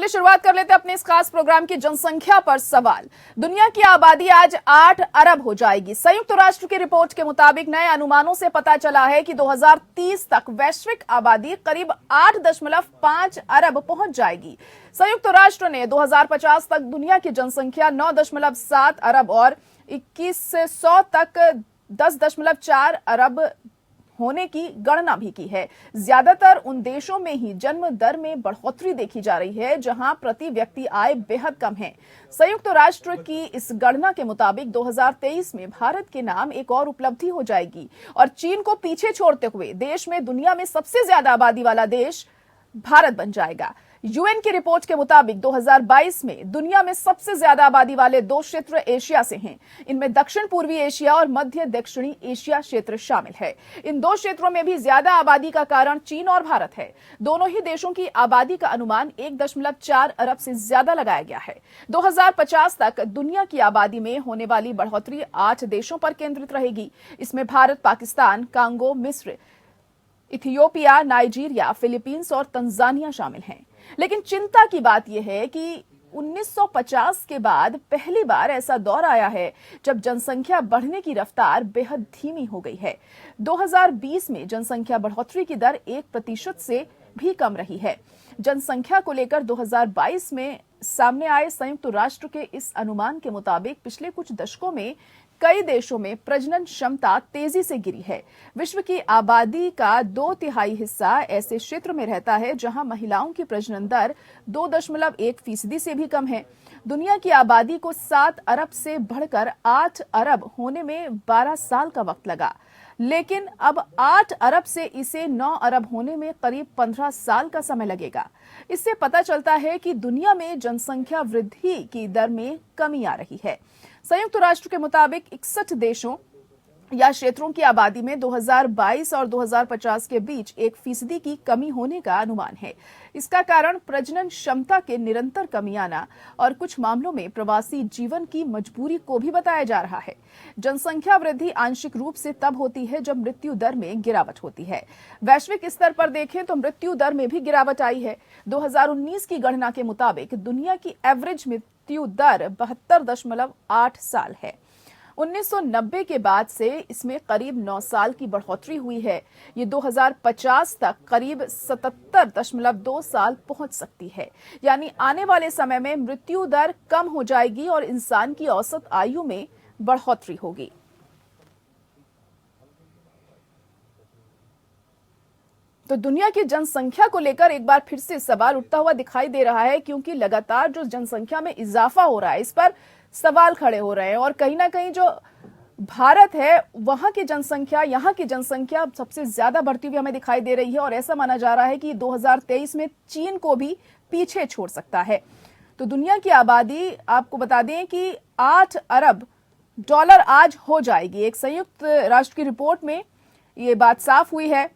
शुरुआत कर लेते हैं अपने इस खास प्रोग्राम की जनसंख्या पर सवाल। दुनिया की आबादी आज 8 अरब हो जाएगी। संयुक्त राष्ट्र की रिपोर्ट के मुताबिक नए अनुमानों से पता चला है कि 2030 तक वैश्विक आबादी करीब 8.5 अरब पहुंच जाएगी। संयुक्त राष्ट्र ने 2050 तक दुनिया की जनसंख्या 9.7 अरब और 2100 तक 10.4 अरब होने की गणना भी की है। ज्यादातर उन देशों में ही जन्म दर में बढ़ोतरी देखी जा रही है जहां प्रति व्यक्ति आय बेहद कम है। संयुक्त राष्ट्र की इस गणना के मुताबिक 2023 में भारत के नाम एक और उपलब्धि हो जाएगी और चीन को पीछे छोड़ते हुए देश में दुनिया में सबसे ज्यादा आबादी वाला देश भारत बन जाएगा। यूएन की रिपोर्ट के मुताबिक 2022 में दुनिया में सबसे ज्यादा आबादी वाले 2 क्षेत्र एशिया से हैं। इनमें दक्षिण पूर्वी एशिया और मध्य दक्षिणी एशिया क्षेत्र शामिल है। इन 2 क्षेत्रों में भी ज्यादा आबादी का कारण चीन और भारत है। दोनों ही देशों की आबादी का अनुमान 1.4 अरब से ज्यादा लगाया गया है। 2050 तक दुनिया की आबादी में होने वाली बढ़ोतरी 8 देशों पर केंद्रित रहेगी। इसमें भारत, पाकिस्तान, कांगो, मिस्र, इथियोपिया, नाइजीरिया, फिलीपींस और तंजानिया शामिल हैं। लेकिन चिंता की बात यह है कि 1950 के बाद पहली बार ऐसा दौर आया है जब जनसंख्या बढ़ने की रफ्तार बेहद धीमी हो गई है। 2020 में जनसंख्या बढ़ोतरी की दर 1% से भी कम रही है। जनसंख्या को लेकर 2022 में सामने आए संयुक्त राष्ट्र के इस अनुमान के मुताबिक पिछले कुछ दशकों में कई देशों में प्रजनन क्षमता तेजी से गिरी है। विश्व की आबादी का 2/3 हिस्सा ऐसे क्षेत्र में रहता है जहां महिलाओं की प्रजनन दर 2.1% से भी कम है। दुनिया की आबादी को 7 अरब से बढ़कर 8 अरब होने में 12 साल का वक्त लगा, लेकिन अब 8 अरब से इसे 9 अरब होने में करीब 15 साल का समय लगेगा। इससे पता चलता है कि दुनिया में जनसंख्या वृद्धि की दर में कमी आ रही है। संयुक्त राष्ट्र के मुताबिक 61 देशों या क्षेत्रों की आबादी में 2022 और 2050 के बीच 1% की कमी होने का अनुमान है। इसका कारण प्रजनन क्षमता के निरंतर कमी आना और कुछ मामलों में प्रवासी जीवन की मजबूरी को भी बताया जा रहा है। जनसंख्या वृद्धि आंशिक रूप से तब होती है जब मृत्यु दर में गिरावट होती है। वैश्विक स्तर पर देखें तो मृत्यु दर में भी गिरावट आई है। 2019 की गणना के मुताबिक दुनिया की एवरेज मृत्यु दर 72.8 साल है। 1990 के बाद से इसमें करीब 9 साल की बढ़ोतरी हुई है। ये 2050 तक करीब 77.2 साल पहुंच सकती है। यानी आने वाले समय में मृत्यु दर कम हो जाएगी और इंसान की औसत आयु में बढ़ोतरी होगी। तो दुनिया की जनसंख्या को लेकर एक बार फिर से सवाल उठता हुआ दिखाई दे रहा है, क्योंकि लगातार जो जनसंख्या में इजाफा हो रहा है इस पर सवाल खड़े हो रहे हैं और कहीं ना कहीं जो भारत है वहां की जनसंख्या, यहाँ की जनसंख्या सबसे ज्यादा बढ़ती हुई हमें दिखाई दे रही है और ऐसा माना जा रहा है कि 2023 में चीन को भी पीछे छोड़ सकता है। तो दुनिया की आबादी आपको बता दें कि 8 अरब डॉलर आज हो जाएगी। एक संयुक्त राष्ट्र की रिपोर्ट में ये बात साफ हुई है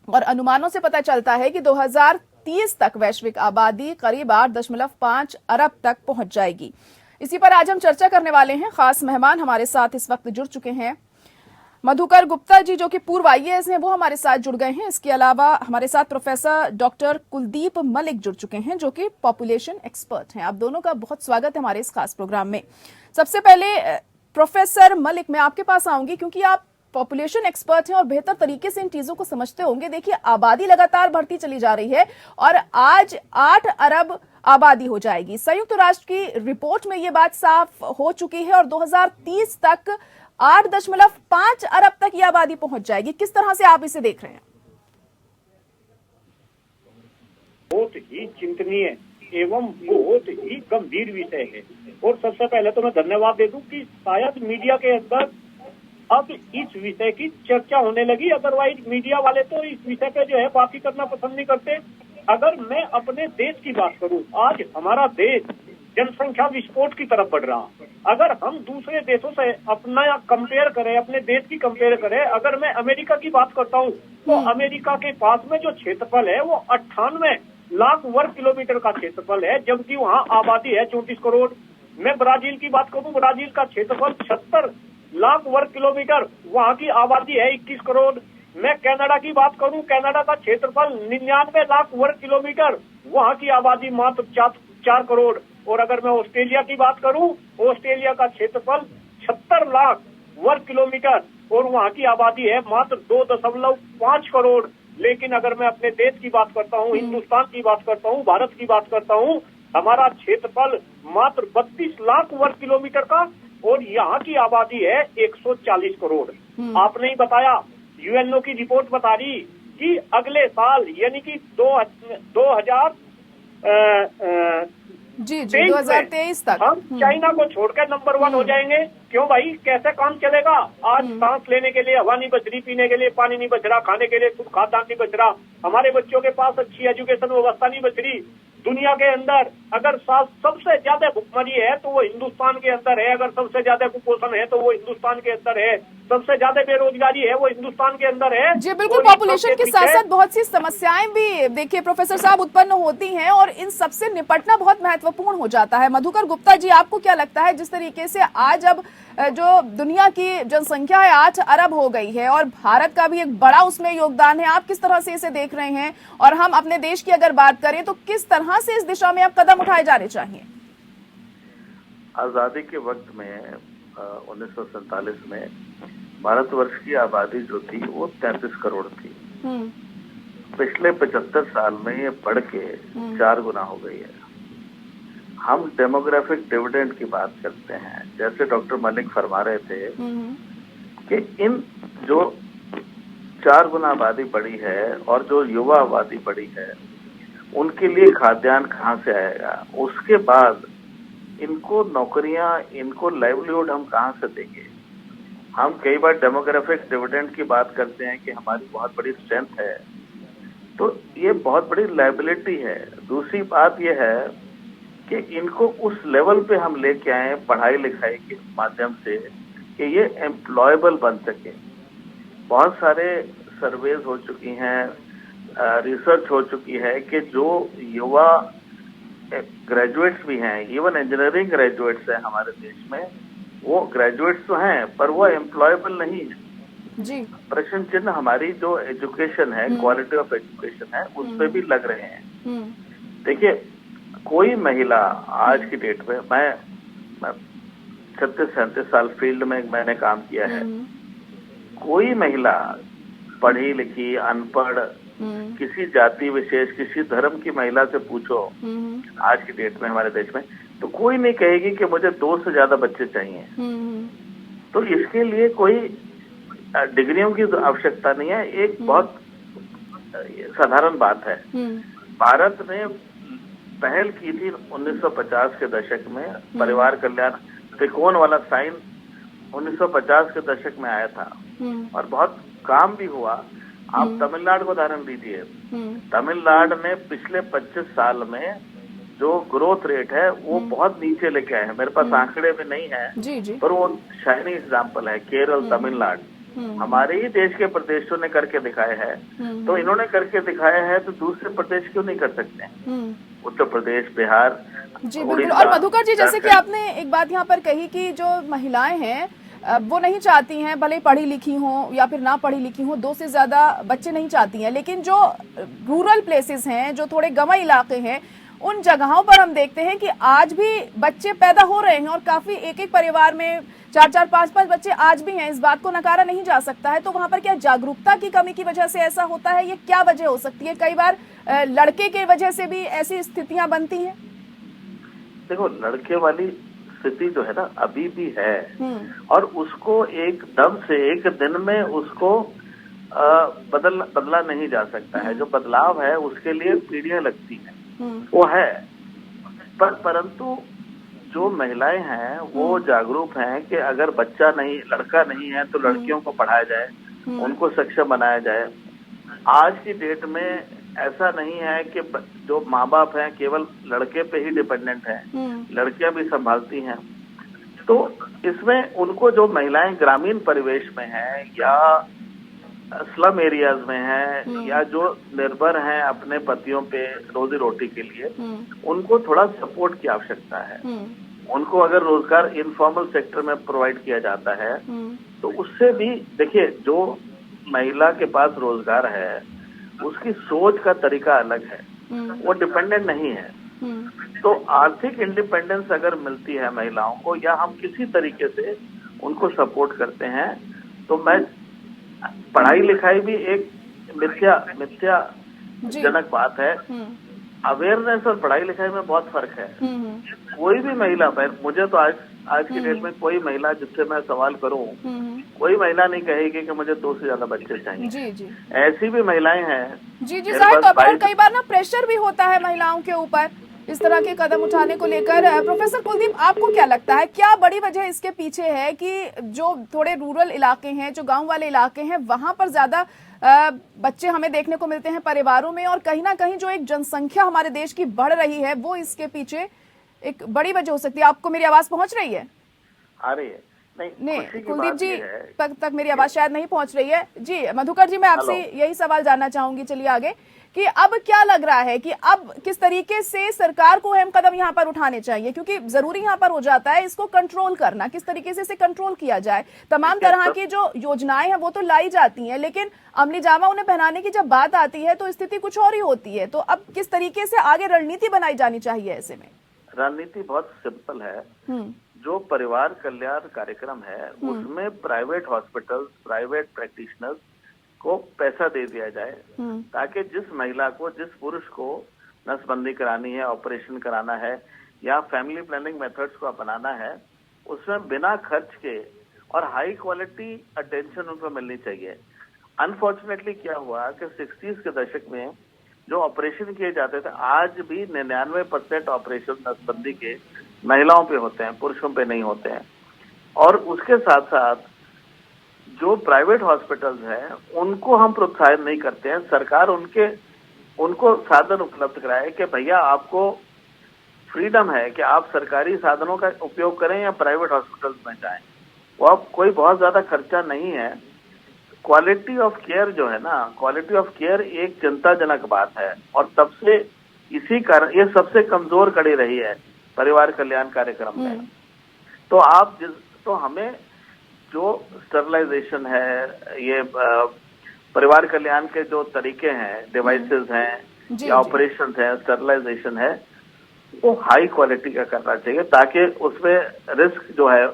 और अनुमानों से पता चलता है कि 2030 तक वैश्विक आबादी करीब 8.5 अरब तक पहुंच जाएगी। इसी पर आज हम चर्चा करने वाले हैं। खास मेहमान हमारे साथ इस वक्त जुड़ चुके हैं। मधुकर गुप्ता जी जो कि पूर्व आईएएस हैं वो हमारे साथ जुड़ गए हैं। इसके अलावा हमारे साथ प्रोफेसर डॉक्टर कुलदीप मलिक जुड़ चुके हैं जो कि पॉपुलेशन एक्सपर्ट हैं। आप दोनों का बहुत स्वागत है हमारे इस खास प्रोग्राम में। सबसे पहले प्रोफेसर मलिक मैं आपके पास आऊंगी क्योंकि आप पॉपुलेशन एक्सपर्ट हैं और बेहतर तरीके से इन चीजों को समझते होंगे। देखिए, आबादी लगातार बढ़ती चली जा रही है और आज 8 अरब आबादी हो जाएगी। संयुक्त राष्ट्र की रिपोर्ट में यह बात साफ हो चुकी है और 2030 तक 8.5 अरब तक यह आबादी पहुंच जाएगी। किस तरह से आप इसे देख रहे हैं? बहुत ही चिंतनीय एवं बहुत ही गंभीर विषय है और सबसे पहले तो मैं धन्यवाद दे दूं कि शायद मीडिया के अंदर अब इस विषय की चर्चा होने लगी। अदरवाइज मीडिया वाले तो इस विषय पे जो है बात ही करना पसंद नहीं करते। अगर मैं अपने देश की बात करूं, आज हमारा देश जनसंख्या विस्फोट की तरफ बढ़ रहा। अगर हम दूसरे देशों से अपना कंपेयर करें, अपने देश की कंपेयर करें, अगर मैं अमेरिका की बात करता हूं तो अमेरिका के पास में जो क्षेत्रफल है वो 98 लाख वर्ग किलोमीटर का क्षेत्रफल है, जबकि वहाँ आबादी है 34 करोड़। मैं ब्राजील की बात करूं, ब्राजील का क्षेत्रफल 76 लाख वर्ग किलोमीटर, वहाँ की आबादी है 21 करोड़। मैं कनाडा की बात करूं, कनाडा का क्षेत्रफल 99 लाख वर्ग किलोमीटर, वहां की आबादी मात्र 4 करोड़। और अगर मैं ऑस्ट्रेलिया की बात करूं, ऑस्ट्रेलिया का क्षेत्रफल 76 लाख वर्ग किलोमीटर और वहां की आबादी है मात्र 2.5 करोड़। लेकिन अगर मैं अपने देश की बात करता हूं, हिंदुस्तान की बात करता हूं, भारत की बात करता हूं, हमारा क्षेत्रफल मात्र 32 लाख वर्ग किलोमीटर का और यहाँ की आबादी है 140 करोड़। आपने ही बताया, यूएनओ की रिपोर्ट बता रही कि अगले साल यानी कि 2023 तक हम चाइना को छोड़कर नंबर 1 हो जाएंगे। क्यों भाई, कैसे काम चलेगा? आज सांस लेने के लिए हवा नहीं बच रही, पीने के लिए पानी नहीं बच रहा, खाने के लिए कुछ खाद्यान्न नहीं बच रहा, हमारे बच्चों के पास अच्छी एजुकेशन व्यवस्था नहीं बच रही। दुनिया के अंदर अगर सबसे ज्यादा भुखमरी है तो वो हिंदुस्तान के अंदर है, अगर सबसे ज्यादा कुपोषण है तो वो हिंदुस्तान के अंदर है, सबसे ज्यादा बेरोजगारी है वो हिंदुस्तान के अंदर है। जी बिल्कुल, पॉपुलेशन के साथ साथ बहुत सी समस्याएं भी देखिए प्रोफेसर साहब उत्पन्न होती हैं और इन सबसे निपटना बहुत महत्वपूर्ण हो जाता है। मधुकर गुप्ता जी, आपको क्या लगता है जिस तरीके से आज अब जो दुनिया की जनसंख्या है 8 अरब हो गई है और भारत का भी एक बड़ा उसमें योगदान है, आप किस तरह से इसे देख रहे हैं? और हम अपने देश की अगर बात करें तो किस तरह से इस दिशा में अब कदम उठाए जाने चाहिए? आजादी के वक्त में 1947 में भारतवर्ष की आबादी जो थी वो 33 करोड़ थी। पिछले 75 साल में ये बढ़ के 4 गुना हो गई है। हम डेमोग्राफिक डिविडेंड की बात करते हैं, जैसे डॉक्टर मलिक फरमा रहे थे कि इन जो 4 गुना आबादी बढ़ी है और जो युवा आबादी बढ़ी है उनके लिए खाद्यान्न कहाँ से आएगा, उसके बाद इनको नौकरियां, इनको लाइवलीहुड हम कहाँ से देंगे। हम कई बार डेमोग्राफिक डिविडेंड की बात करते हैं कि हमारी बहुत बड़ी स्ट्रेंथ है, तो ये बहुत बड़ी लायबिलिटी है। दूसरी बात यह है कि इनको उस लेवल पे हम लेके आए पढ़ाई लिखाई के माध्यम से कि ये एम्प्लॉयबल बन सके। बहुत सारे सर्वेज हो चुकी हैं, रिसर्च हो चुकी है कि जो युवा ग्रेजुएट्स भी हैं, इवन इंजीनियरिंग ग्रेजुएट्स हैं हमारे देश में, वो ग्रेजुएट्स तो हैं पर वो एम्प्लॉयबल नहीं है जी। प्रश्न चिन्ह हमारी जो एजुकेशन है, क्वालिटी ऑफ एजुकेशन है, उस पर भी लग रहे हैं। देखिए, कोई महिला आज की डेट में, मैं 36-37 साल फील्ड में मैंने काम किया है, कोई महिला पढ़ी लिखी अनपढ़ किसी जाति विशेष, किसी धर्म की महिला से पूछो आज की डेट में हमारे देश में, तो कोई नहीं कहेगी कि मुझे 2 से ज्यादा बच्चे चाहिए। तो इसके लिए कोई डिग्रियों की आवश्यकता नहीं है। एक बहुत साधारण बात है, भारत ने पहल की थी 1950 के दशक में, परिवार कल्याण त्रिकोण वाला साइन 1950 के दशक में आया था और बहुत काम भी हुआ। आप तमिलनाडु को उदाहरण दीजिए, तमिलनाडु ने पिछले 25 साल में जो ग्रोथ रेट है वो बहुत नीचे लेके आए हैं। मेरे पास आंकड़े भी नहीं है पर वो शाइनिंग एग्जाम्पल है। केरल, तमिलनाडु हमारे ही देश के प्रदेशों ने करके दिखाए हैं, तो इन्होंने करके दिखाया है तो दूसरे प्रदेश क्यों नहीं कर सकते? उत्तर प्रदेश, बिहार, जी बिल्कुल। और मधुकर जी, जैसे कि आपने एक बात यहाँ पर कही कि जो महिलाएं हैं वो नहीं चाहती हैं, भले पढ़ी लिखी हों या फिर ना पढ़ी लिखी हों, 2 से ज्यादा बच्चे नहीं चाहती हैं, लेकिन जो रूरल प्लेसेस हैं, जो थोड़े गंवाई इलाके हैं, उन जगहों पर हम देखते हैं कि आज भी बच्चे पैदा हो रहे हैं और काफी एक परिवार में 4-4, 5-5 बच्चे आज भी हैं। इस बात को नकारा नहीं जा सकता है। तो वहां पर क्या जागरूकता की कमी की वजह से ऐसा होता है? ये क्या वजह हो सकती है? कई बार लड़के के वजह से भी ऐसी स्थितियां बनती हैं। देखो, लड़के वाली स्थिति जो है ना अभी भी है और उसको एकदम से एक दिन में उसको बदला नहीं जा सकता है। जो बदलाव है उसके लिए पीढ़ियां लगती हैं, वो है। परंतु जो महिलाएं हैं वो जागरूक हैं कि अगर बच्चा नहीं, लड़का नहीं है तो लड़कियों को पढ़ाया जाए, उनको सक्षम बनाया जाए। आज की डेट में ऐसा नहीं है कि जो माँ बाप हैं केवल लड़के पे ही डिपेंडेंट हैं, लड़कियां भी संभालती हैं। तो इसमें उनको जो महिलाएं ग्रामीण परिवेश में हैं या स्लम एरियाज में हैं या जो निर्भर हैं अपने पतियों पे रोजी रोटी के लिए, उनको थोड़ा सपोर्ट की आवश्यकता है। उनको अगर रोजगार इनफॉर्मल सेक्टर में प्रोवाइड किया जाता है तो उससे भी, देखिए, जो महिला के पास रोजगार है उसकी सोच का तरीका अलग है, वो डिपेंडेंट नहीं है। तो आर्थिक इंडिपेंडेंस अगर मिलती है महिलाओं को या हम किसी तरीके से उनको सपोर्ट करते हैं तो मैं पढ़ाई लिखाई भी एक मिथ्या जनक बात है। अवेयरनेस और पढ़ाई लिखाई में बहुत फर्क है। कोई भी महिला, मुझे तो आज की डेट में कोई महिला जिससे मैं सवाल करूं, कोई महिला नहीं कहेगी कि मुझे 2 से ज्यादा बच्चे चाहिए। जी। ऐसी भी महिलाएं हैं। जी जाहिर तौर पर कई बार ना प्रेशर भी होता है महिलाओं के ऊपर इस तरह के कदम उठाने को लेकर। प्रोफेसर कुलदीप, आपको क्या लगता है, क्या बड़ी वजह इसके पीछे है कि जो थोड़े रूरल इलाके हैं, जो गांव वाले इलाके हैं, वहां पर ज्यादा बच्चे हमें देखने को मिलते हैं परिवारों में, और कहीं ना कहीं जो एक जनसंख्या हमारे देश की बढ़ रही है वो इसके पीछे एक बड़ी वजह हो सकती है? आपको मेरी आवाज पहुंच रही है? आ रही है? नहीं, कुलदीप जी तक मेरी आवाज शायद नहीं पहुंच रही है। जी मधुकर जी, मैं आपसे यही सवाल जानना चाहूंगी, चलिए आगे, कि अब क्या लग रहा है कि अब किस तरीके से सरकार को अहम कदम यहाँ पर उठाने चाहिए, क्योंकि जरूरी यहाँ पर हो जाता है इसको कंट्रोल करना, किस तरीके से इसे कंट्रोल किया जाए। तमाम तरह की जो योजनाएं हैं वो तो लाई जाती हैं, लेकिन अमली जामा उन्हें पहनाने की जब बात आती है तो स्थिति कुछ और ही होती है। तो अब किस तरीके से आगे रणनीति बनाई जानी चाहिए ऐसे में? रणनीति बहुत सिंपल है। जो परिवार कल्याण कार्यक्रम है उसमें प्राइवेट हॉस्पिटल्स, प्राइवेट प्रैक्टिशनर्स को पैसा दे दिया जाए ताकि जिस महिला को, जिस पुरुष को नसबंदी करानी है, ऑपरेशन कराना है या फैमिली प्लानिंग मेथड्स को अपनाना है, उसमें बिना खर्च के और हाई क्वालिटी अटेंशन उनको मिलनी चाहिए। अनफॉर्चुनेटली क्या हुआ कि 60s के दशक में जो ऑपरेशन किए जाते थे, आज भी 99% ऑपरेशन नसबंदी के महिलाओं पे होते हैं, पुरुषों पे नहीं होते हैं। और उसके साथ साथ जो प्राइवेट हॉस्पिटल्स हैं उनको हम प्रोत्साहित नहीं करते हैं। सरकार उनको साधन उपलब्ध कराए कि भैया आपको फ्रीडम है कि आप सरकारी साधनों का उपयोग करें या प्राइवेट हॉस्पिटल्स में जाएं। वो अब कोई बहुत ज्यादा खर्चा नहीं है। क्वालिटी ऑफ केयर जो है ना, क्वालिटी ऑफ केयर एक चिंताजनक बात है और तब से इसी कारण ये सबसे कमजोर कड़ी रही है परिवार कल्याण कार्यक्रम में। तो हमें जो स्टरलाइजेशन है, ये परिवार कल्याण के जो तरीके हैं, डिवाइसेस हैं या ऑपरेशन है, स्टरलाइजेशन है, वो हाई क्वालिटी का करना चाहिए ताकि उसमें रिस्क जो है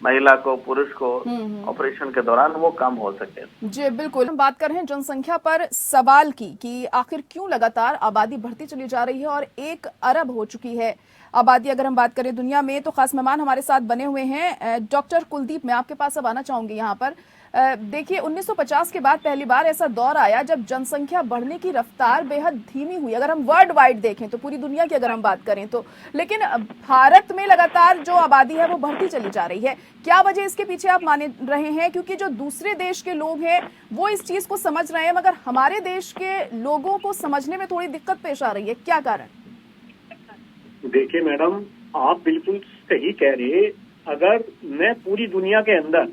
महिला को, पुरुष को ऑपरेशन के दौरान वो कम हो सके। जी बिल्कुल, हम बात कर रहे हैं जनसंख्या पर सवाल की कि आखिर क्यों लगातार आबादी बढ़ती चली जा रही है और 1 अरब हो चुकी है आबादी अगर हम बात करें दुनिया में। तो खास मेहमान हमारे साथ बने हुए हैं डॉक्टर कुलदीप। मैं आपके पास अब आना चाहूंगी यहाँ पर। देखिए 1950 के बाद पहली बार ऐसा दौर आया जब जनसंख्या बढ़ने की रफ्तार बेहद धीमी हुई, अगर हम वर्ल्ड वाइड देखें तो, पूरी दुनिया की अगर हम बात करें तो। लेकिन भारत में लगातार जो आबादी है वो बढ़ती चली जा रही है। क्या वजह इसके पीछे आप मान रहे हैं? क्योंकि जो दूसरे देश के लोग हैं वो इस चीज को समझ रहे हैं, मगर हमारे देश के लोगों को समझने में थोड़ी दिक्कत पेश आ रही है, क्या कारण? देखिए मैडम, आप बिल्कुल सही कह रहे। अगर मैं पूरी दुनिया के अंदर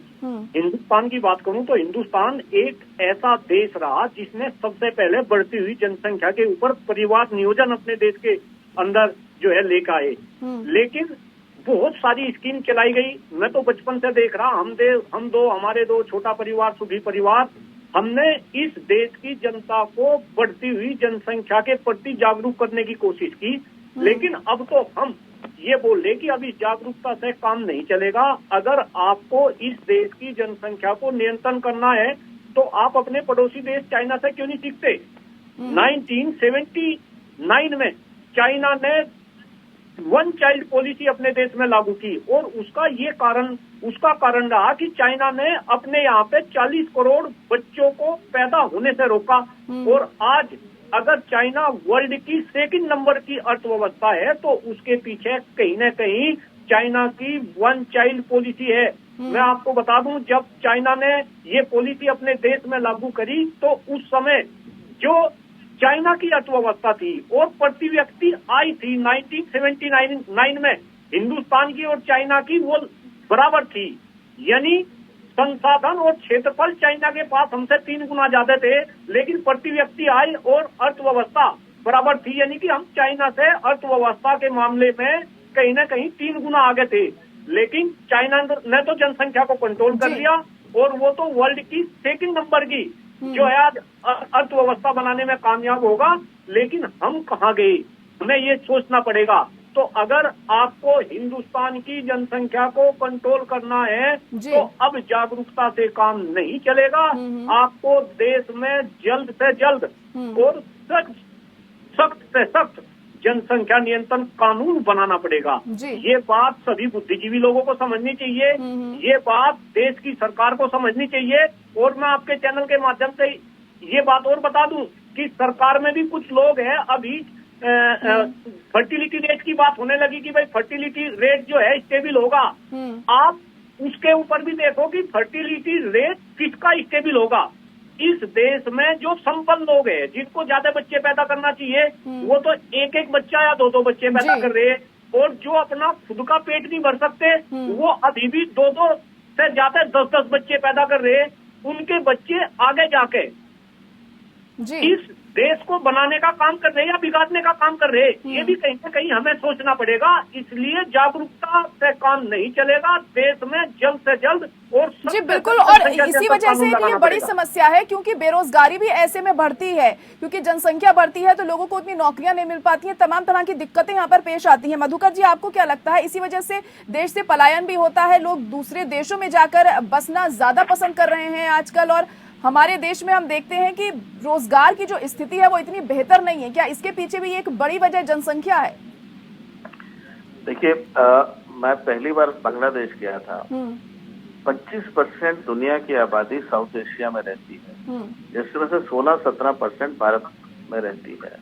हिंदुस्तान की बात करूं तो हिंदुस्तान एक ऐसा देश रहा जिसने सबसे पहले बढ़ती हुई जनसंख्या के ऊपर परिवार नियोजन अपने देश के अंदर जो है लेकर आए। लेकिन बहुत सारी स्कीम चलाई गई। मैं तो बचपन से देख रहा, हमारे दो छोटा परिवार, सुखी परिवार, हमने इस देश की जनता को बढ़ती हुई जनसंख्या के प्रति जागरूक करने की कोशिश की। लेकिन अब तो हम ये बोल रहे कि अब इस जागरूकता से काम नहीं चलेगा। अगर आपको इस देश की जनसंख्या को नियंत्रण करना है तो आप अपने पड़ोसी देश चाइना से क्यों नहीं सीखते? 1979 में चाइना ने 1 चाइल्ड पॉलिसी अपने देश में लागू की और उसका कारण रहा कि चाइना ने अपने यहाँ पे 40 करोड़ बच्चों को पैदा होने से रोका। और आज अगर चाइना वर्ल्ड की 2nd नंबर की अर्थव्यवस्था है तो उसके पीछे कहीं न कहीं चाइना की 1 चाइल्ड पॉलिसी है। मैं आपको बता दूं, जब चाइना ने ये पॉलिसी अपने देश में लागू करी तो उस समय जो चाइना की अर्थव्यवस्था थी और प्रति व्यक्ति आय थी 1979 में हिंदुस्तान की और चाइना की वो बराबर थी। यानी संसाधन और क्षेत्रफल चाइना के पास हमसे 3 गुना ज्यादा थे, लेकिन प्रति व्यक्ति आय और अर्थव्यवस्था बराबर थी। यानी कि हम चाइना से अर्थव्यवस्था के मामले में कहीं न कहीं 3 गुना आगे थे। लेकिन चाइना ने तो जनसंख्या को कंट्रोल कर लिया और वो तो वर्ल्ड की 2nd नंबर की जो है आज अर्थव्यवस्था बनाने में कामयाब होगा। लेकिन हम कहाँ गए, हमें ये सोचना पड़ेगा। तो अगर आपको हिंदुस्तान की जनसंख्या को कंट्रोल करना है तो अब जागरूकता से काम नहीं चलेगा। आपको देश में जल्द से जल्द और सख्त से सख्त जनसंख्या नियंत्रण कानून बनाना पड़ेगा। ये बात सभी बुद्धिजीवी लोगों को समझनी चाहिए, ये बात देश की सरकार को समझनी चाहिए। और मैं आपके चैनल के माध्यम से ये बात और बता दूं कि सरकार में भी कुछ लोग हैं, अभी फर्टिलिटी रेट की बात होने लगी कि भाई फर्टिलिटी रेट जो है स्टेबल होगा। आप उसके ऊपर भी देखो कि फर्टिलिटी रेट किसका स्टेबल होगा। इस देश में जो संपन्न लोग हैं, जिनको ज्यादा बच्चे पैदा करना चाहिए, वो तो एक एक बच्चा या दो दो बच्चे पैदा कर रहे हैं। और जो अपना खुद का पेट नहीं भर सकते, वो अभी भी दो दो से ज्यादा 10-10 बच्चे पैदा कर रहे हैं। उनके बच्चे आगे जाके इस देश को बनाने का काम कर रहे हैं या बिगाड़ने का काम कर रहे हैं, ये भी कहीं ना कहीं हमें सोचना पड़ेगा। इसलिए जागरूकता से काम नहीं चलेगा। देश में जल्द से जल्द और जी बिल्कुल, और इसी वजह से ये बड़ी समस्या है, क्योंकि बेरोजगारी भी ऐसे में बढ़ती है, क्योंकि जनसंख्या बढ़ती है तो लोगों को उतनी नौकरियां नहीं मिल पाती हैं, तमाम तरह की दिक्कतें यहाँ पर पेश आती हैं। मधुकर जी, आपको क्या लगता है, इसी वजह से देश से पलायन भी होता है, लोग दूसरे देशों में जाकर बसना ज्यादा पसंद कर रहे हैं आजकल, और हमारे देश में हम देखते हैं कि रोजगार की जो स्थिति है वो इतनी बेहतर नहीं है। क्या इसके पीछे भी एक बड़ी वजह जनसंख्या है? देखिए, मैं पहली बार बांग्लादेश गया था। 25% दुनिया की आबादी साउथ एशिया में रहती है, जिसमें से 16-17% भारत में रहती है।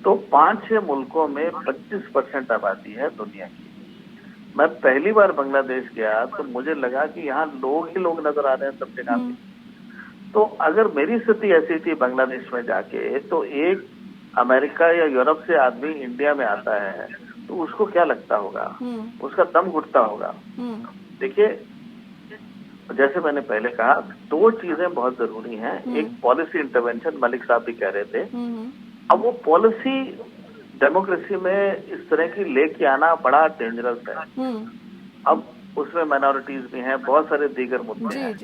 तो 5-6 मुल्कों में 25% आबादी है दुनिया की। मैं पहली बार बांग्लादेश गया तो मुझे लगा कि यहाँ लोग ही लोग नजर आ रहे हैं सब जगह पे। तो अगर मेरी स्थिति ऐसी थी बांग्लादेश में जाके, तो एक अमेरिका या यूरोप से आदमी इंडिया में आता है तो उसको क्या लगता होगा, उसका दम घुटता होगा। देखिए, जैसे मैंने पहले कहा, 2 चीजें बहुत जरूरी हैं। एक पॉलिसी इंटरवेंशन, मलिक साहब भी कह रहे थे। अब वो पॉलिसी डेमोक्रेसी में इस तरह की लेके आना बड़ा डेंजरस है। अब उसमें माइनॉरिटीज भी हैं, बहुत सारे दीगर मुद्दे हैं,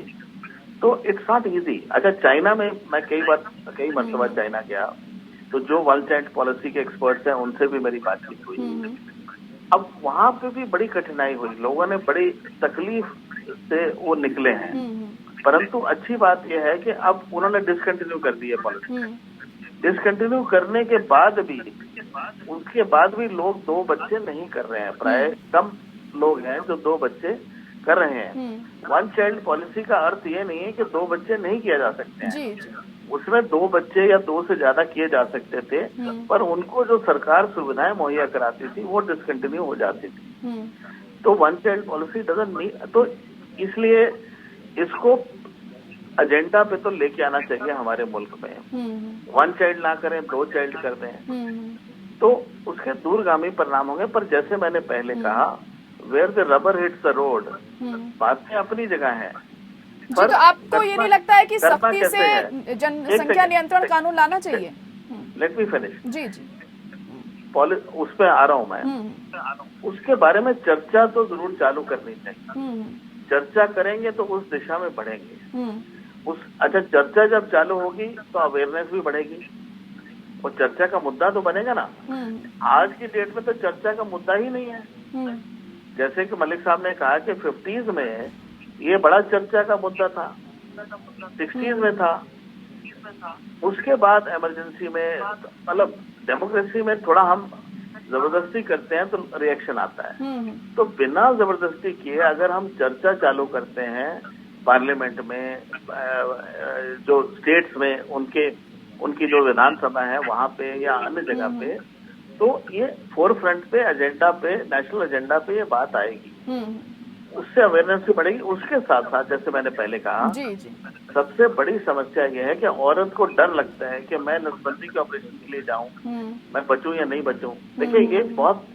तो इट्स नॉट इजी। अच्छा, चाइना में मैं कई मरतबा चाइना गया, तो जो वन चाइल्ड पॉलिसी के एक्सपर्ट्स हैं उनसे भी मेरी बातचीत हुई। अब वहां पे भी बड़ी कठिनाई हुई, लोगों ने बड़ी तकलीफ से वो निकले हैं। परंतु अच्छी बात यह है कि अब उन्होंने डिसकंटिन्यू कर दी है पॉलिसी। डिसकंटिन्यू करने के बाद भी, उसके बाद भी लोग 2 बच्चे नहीं कर रहे हैं। प्राय कम लोग हैं जो 2 बच्चे कर रहे हैं। वन चाइल्ड पॉलिसी का अर्थ ये नहीं है कि 2 बच्चे नहीं किए जा सकते हैं। उसमें 2 बच्चे या 2 से ज्यादा किए जा सकते थे, पर उनको जो सरकार सुविधाएं मुहैया कराती थी वो डिसकंटिन्यू हो जाती थी। तो one child policy doesn't mean, तो इसलिए इसको एजेंडा पे तो लेके आना चाहिए हमारे मुल्क में। 1 चाइल्ड ना करें, 2 चाइल्ड कर दें, तो उसके दूरगामी परिणाम होंगे। पर जैसे मैंने पहले कहा, where the rubber hits the road, बातें अपनी जगह है। तो आपको ये नहीं लगता है कि सख्ती से जनसंख्या नियंत्रण कानून लाना चाहिए? Let me finish. जी। उस पर आ रहा हूँ मैं। उसके बारे में चर्चा तो जरूर चालू करनी चाहिए। चर्चा करेंगे तो उस दिशा में बढ़ेंगे। अच्छा, चर्चा जब चालू होगी तो अवेयरनेस भी बढ़ेगी और चर्चा का मुद्दा तो बनेगा ना। आज की डेट में तो चर्चा का मुद्दा ही नहीं है। जैसे कि मलिक साहब ने कहा कि 50s में ये बड़ा चर्चा का मुद्दा था, 60s में था, उसके बाद इमरजेंसी में, मतलब डेमोक्रेसी में थोड़ा हम जबरदस्ती करते हैं तो रिएक्शन आता है। तो बिना जबरदस्ती किए अगर हम चर्चा चालू करते हैं पार्लियामेंट में, जो स्टेट्स में उनकी जो विधानसभा है वहां पे या अन्य जगह पे, तो ये फोरफ्रंट पे, एजेंडा पे, नेशनल एजेंडा पे ये बात आएगी। उससे अवेयरनेस भी बढ़ेगी। उसके साथ साथ जैसे मैंने पहले कहा, सबसे बड़ी समस्या ये है कि औरत को डर लगता है कि मैं नसबंदी के ऑपरेशन के लिए जाऊं, मैं बचूं या नहीं बचूं। देखिए, ये बहुत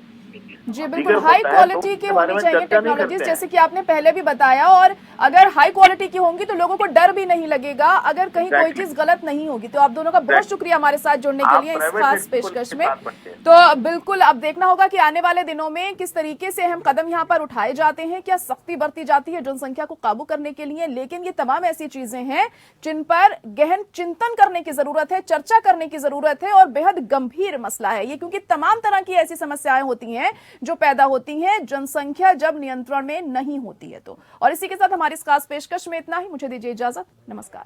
जी बिल्कुल, हाई क्वालिटी की होनी चाहिए टेक्नोलॉजीज, जैसे कि आपने पहले भी बताया, और अगर हाई क्वालिटी की होंगी तो लोगों को डर भी नहीं लगेगा अगर कहीं कोई चीज गलत नहीं होगी। तो आप दोनों का बहुत शुक्रिया हमारे साथ जुड़ने के लिए इस खास पेशकश में। तो बिल्कुल अब देखना होगा कि आने वाले दिनों में किस तरीके से अहम कदम यहाँ पर उठाए जाते हैं, क्या सख्ती बरती जाती है जनसंख्या को काबू करने के लिए। लेकिन ये तमाम ऐसी चीजें हैं जिन पर गहन चिंतन करने की जरूरत है, चर्चा करने की जरूरत है, और बेहद गंभीर मसला है ये, क्योंकि तमाम तरह की ऐसी समस्याएं होती हैं जो पैदा होती हैं जनसंख्या जब नियंत्रण में नहीं होती है। तो और इसी के साथ हमारी इस खास पेशकश में इतना ही। मुझे दीजिए इजाजत, नमस्कार।